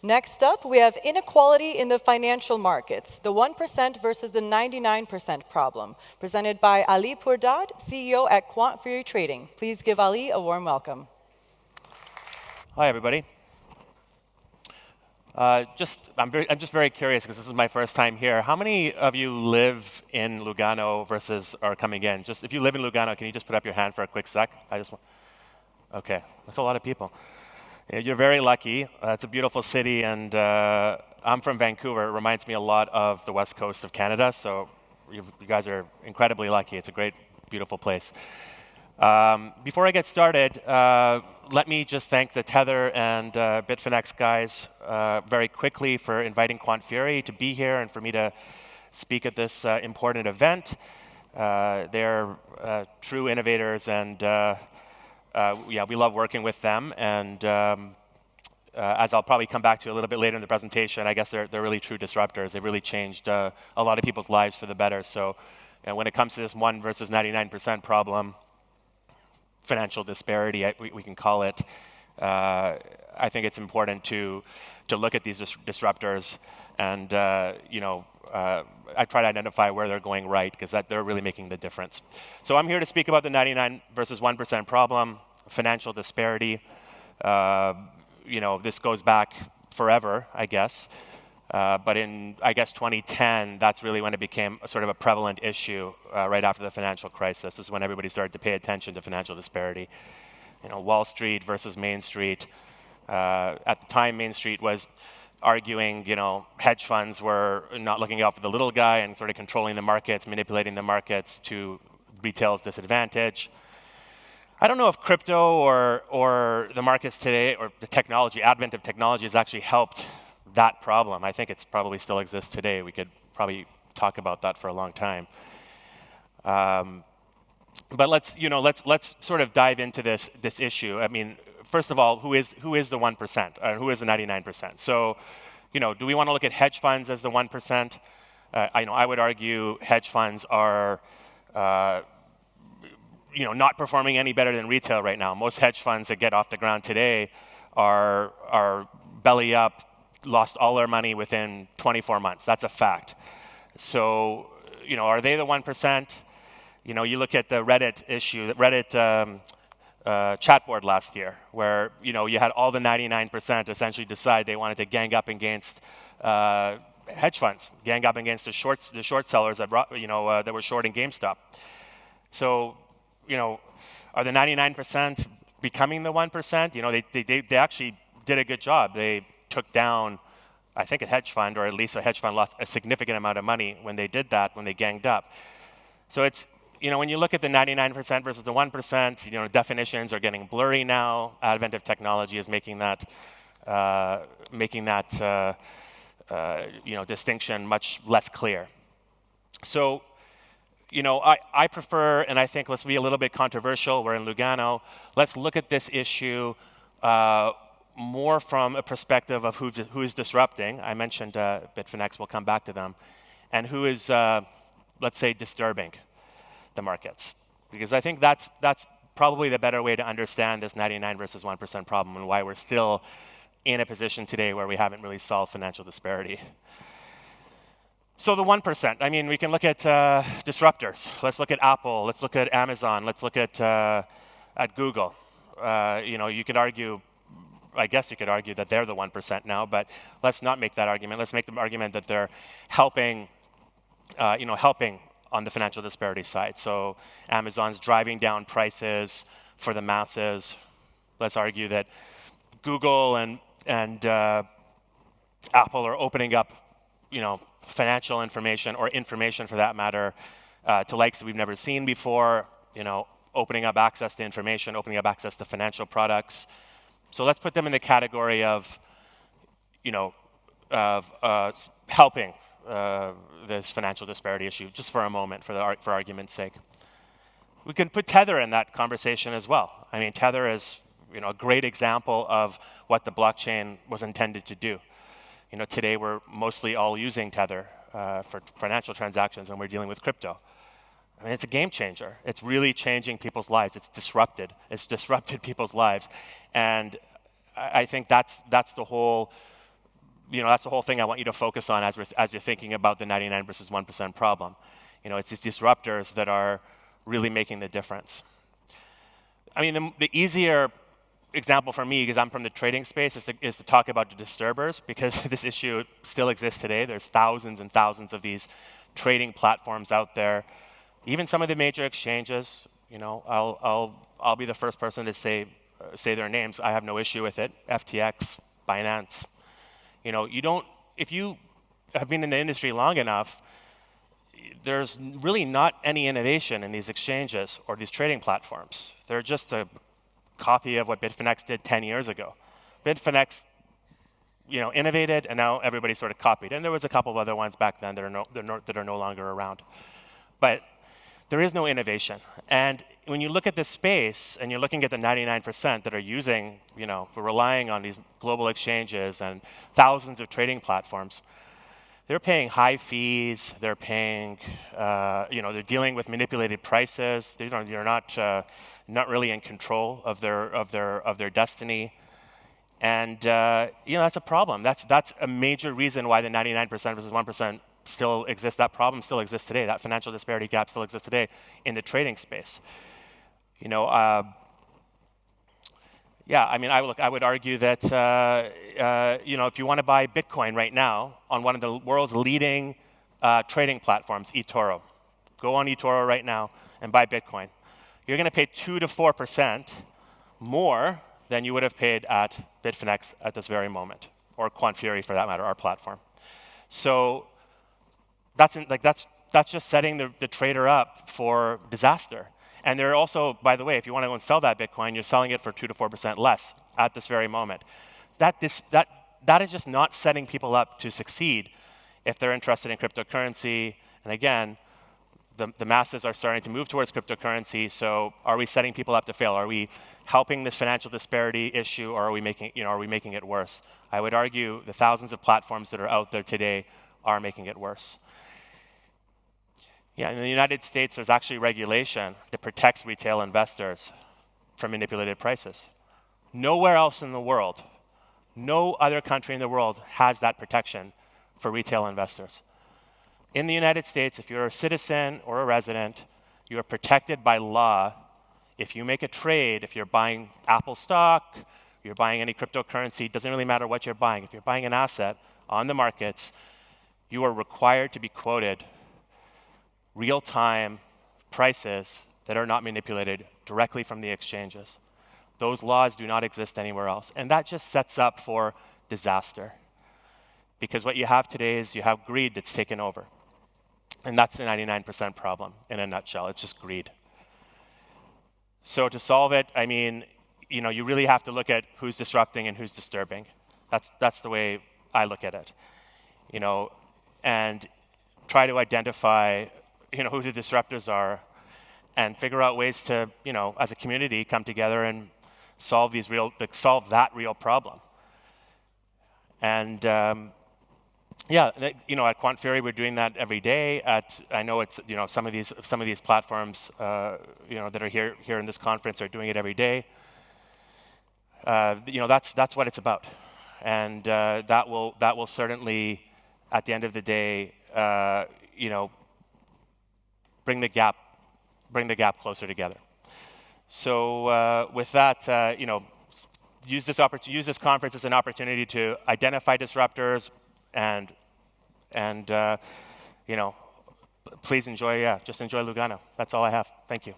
Next up, we have inequality in the financial markets, the 1% versus the 99% problem, presented by Ali Pourdad, CEO at Quantfury Trading. Please give Ali a warm welcome. Hi, everybody. I'm just very curious because this is my first time here. How many of you live in Lugano versus are coming in? Just if you live in Lugano, can you just put up your hand for a quick sec? Okay, that's a lot of people. You're very lucky. It's a beautiful city, and I'm from Vancouver. It reminds me a lot of the west coast of Canada, so you guys are incredibly lucky. It's a great, beautiful place. Before I get started, let me just thank the Tether and Bitfinex guys very quickly for inviting Quantfury to be here and for me to speak at this important event. They're true innovators, and yeah, we love working with them. And as I'll probably come back to a little bit later in the presentation, I guess they're really true disruptors. They've really changed a lot of people's lives for the better. So when it comes to this 1 versus 99% problem, financial disparity, we can call it. I think it's important to look at these disruptors, and I try to identify where they're going right, because they're really making the difference. So I'm here to speak about the 99 versus 1% problem, financial disparity. This goes back forever, I guess. But in, I guess, 2010, that's really when it became a sort of a prevalent issue right after the financial crisis. This is when everybody started to pay attention to financial disparity. Wall Street versus Main Street. At the time, Main Street was arguing, hedge funds were not looking out for the little guy and sort of controlling the markets, manipulating the markets to retail's disadvantage. I don't know if crypto or the markets today or the technology, advent of technology has actually helped that problem. I think it's probably still exists today. We could probably talk about that for a long time. But let's sort of dive into this issue. I mean, first of all, who is the 1%? Who is the 99%? So, do we want to look at hedge funds as the 1%? I would argue hedge funds are not performing any better than retail right now. Most hedge funds that get off the ground today are belly up, lost all their money within 24 months. That's a fact. So, are they the 1%? You look at the Reddit issue, the Reddit chat board last year, where you had all the 99% essentially decide they wanted to gang up against hedge funds, gang up against the short sellers that were shorting GameStop. So, are the 99% becoming the 1%? They actually did a good job. They took down, I think, a hedge fund, or at least a hedge fund lost a significant amount of money when they did that, when they ganged up. So it's, when you look at the 99% versus the 1%, definitions are getting blurry now. Advent of technology is making that distinction much less clear. So, I prefer, and I think let's be a little bit controversial. We're in Lugano. Let's look at this issue more from a perspective of who is disrupting. I mentioned Bitfinex, we'll come back to them, and who is, let's say, disturbing the markets. Because I think that's probably the better way to understand this 99 versus 1% problem and why we're still in a position today where we haven't really solved financial disparity. So the 1%, I mean, we can look at disruptors. Let's look at Apple, let's look at Amazon, let's look at Google. You could argue, I guess you could argue that they're the 1% now, but let's not make that argument. Let's make the argument that they're helping on the financial disparity side. So Amazon's driving down prices for the masses. Let's argue that Google and Apple are opening up, financial information, or information for that matter, to likes that we've never seen before. Opening up access to information, opening up access to financial products. So let's put them in the category of, helping this financial disparity issue, just for a moment, for argument's sake. We can put Tether in that conversation as well. I mean, Tether is, a great example of what the blockchain was intended to do. Today we're mostly all using Tether for financial transactions when we're dealing with crypto. I mean, it's a game changer. It's really changing people's lives. It's disrupted people's lives. And I think that's the whole that's the whole thing I want you to focus on as you're thinking about the 99 versus 1% problem. It's these disruptors that are really making the difference. I mean, the easier example for me, because I'm from the trading space, is to talk about the disturbers, because this issue still exists today. There's thousands and thousands of these trading platforms out there. Even some of the major exchanges, I'll be the first person to say their names. I have no issue with it. FTX, Binance. If you have been in the industry long enough, there's really not any innovation in these exchanges or these trading platforms. They're just a copy of what Bitfinex did 10 years ago. Bitfinex, innovated, and now everybody sort of copied. And there was a couple of other ones back then that are no longer around. But there is no innovation. And when you look at this space and you're looking at the 99% that are using, relying on these global exchanges and thousands of trading platforms, they're paying high fees. They're paying, they're dealing with manipulated prices. They're not really in control of their destiny, and that's a problem. That's a major reason why the 99% versus 1% still exists. That problem still exists today. That financial disparity gap still exists today in the trading space. I would argue that if you want to buy Bitcoin right now on one of the world's leading trading platforms, eToro, go on eToro right now and buy Bitcoin. You're going to pay 2 to 4% more than you would have paid at Bitfinex at this very moment, or Quantfury for that matter, our platform. So that's just setting the trader up for disaster. And they're also, by the way, if you want to go and sell that Bitcoin, you're selling it for 2 to 4% less at this very moment. That is just not setting people up to succeed if they're interested in cryptocurrency. And again, the masses are starting to move towards cryptocurrency. So are we setting people up to fail? Are we helping this financial disparity issue, or are we making it worse? I would argue the thousands of platforms that are out there today are making it worse. Yeah, in the United States, there's actually regulation that protects retail investors from manipulated prices. Nowhere else in the world, no other country in the world has that protection for retail investors. In the United States, if you're a citizen or a resident, you are protected by law. If you make a trade, if you're buying Apple stock, you're buying any cryptocurrency, it doesn't really matter what you're buying. If you're buying an asset on the markets, you are required to be quoted real-time prices that are not manipulated directly from the exchanges. Those laws do not exist anywhere else. And that just sets up for disaster. Because what you have today is you have greed that's taken over. And that's the 99% problem in a nutshell. It's just greed. So to solve it, you really have to look at who's disrupting and who's disturbing. That's the way I look at it. And try to identify who the disruptors are, and figure out ways to, as a community, come together and solve that real problem. And at Quantfury, we're doing that every day. I know it's some of these platforms that are here in this conference are doing it every day. That's what it's about, and that will certainly, at the end of the day, bring the gap closer together. So with that, use this conference as an opportunity to identify disruptors, and please enjoy Lugano. That's all I have. Thank you.